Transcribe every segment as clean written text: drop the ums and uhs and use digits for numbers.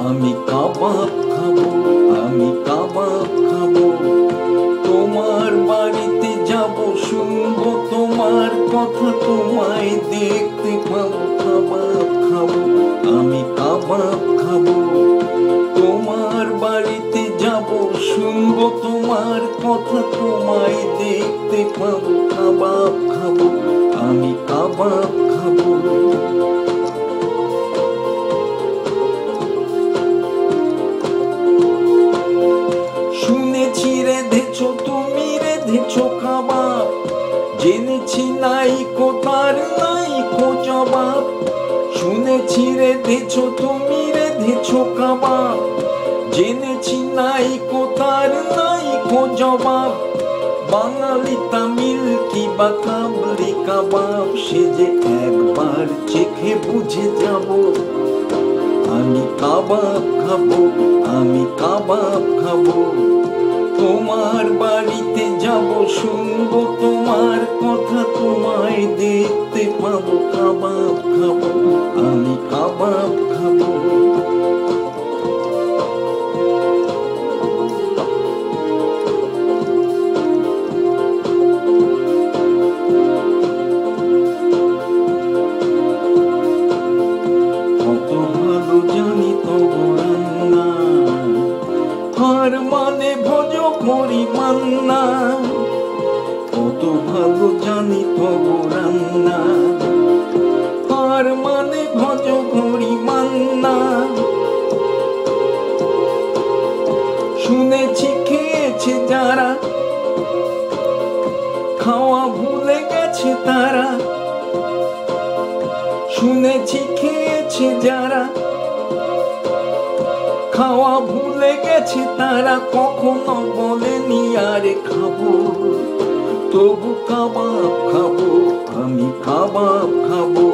আমি কাবাব খাবো, আমি কাবাব খাবো। তোমার বাড়িতে যাব, শুনবো তোমার কথা, তোমায় দেখতে পাবো। কাবাব খাবো, আমি কাবাব খাবো। তোমার বাড়িতে যাব, শুনবো তোমার কথা, তোমায় দেখতে পাবো। কাবাব খাবো, আমি কাবাব খাবো। শুনেছি রেঁধেছো তুমি, রেঁধেছো কাবাব, জেনেছি নাইকো তার নাইকো জবাব। শুনেছি রেঁধেছো তুমি, রেঁধেছো কাবাব, জেনেছি নাইকো তার নাইকো জবাব। বাঙালি তামিল কিবা কাবলি কাবাব, সে যে একবার চেখে বুঝে যাব। আমি কাবাব খাবো, আমি কাবাব খাবো। তোমার বাড়িতে যাব, শুনবো তোমার কথা, তোমায় দেখতে পাবো। কাবাব খাবো, আমি কাবাব খাবো। কত ভালো জানি তব রান্না, হার মানে ভজ করি মান্না। কত ভালো জানি তব রান্না, হার মানে ভজ করি মান্না। শুনেছি খেয়েছে যারা, খাওয়া ভুলে গেছে তারা। শুনেছি খেয়েছে যারা, খাওয়া ভুলে গেছে তারা। কখনো বলেনি আরে খাবো, তবু কাবাব খাবো, আমি কাবাব খাবো।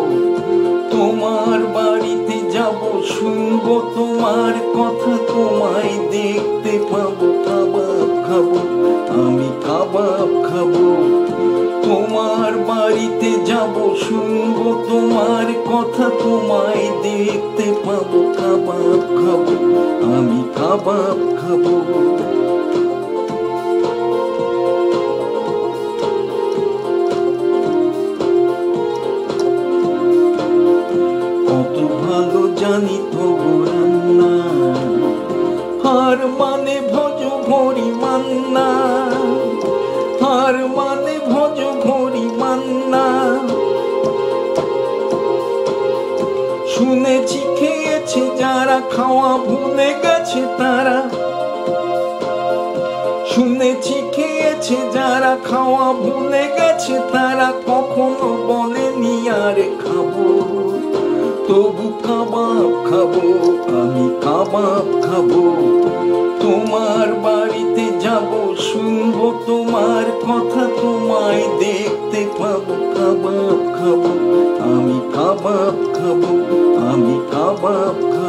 তোমার বাড়িতে যাব, শুনবো তোমার কথা, তোমায় দেখতে পাবো। কাবাব খাবো, আমি কাবাব খাবো। তোমার বাড়িতে যাব, শুনবো তোমার কথা, তোমায় দেখতে পাবো। কাবাব খাবো, আমি কাবাব খাবো। কত ভালো জানি তবু রান্না, হার মানে ভজ ভরি মান্না। হার মানে ভজ ভরি মান্না। শুনেছি খেয়েছে যারা, খাওয়া ভুলে গেছে তারা। শুনেছি খেয়েছে যারা, খাওয়া ভুলে গেছে তারা। কখনো বলেনি আরে খাবো, তবু কাবাব খাবো, আমি কাবাব খাবো। তোমার বাড়িতে যাব, শুনবো তোমার কথা, তোমায় দেখতে পাবো। কাবাব খাবো, আমি কাবাব খাবো, আমি কাবাব খাবো।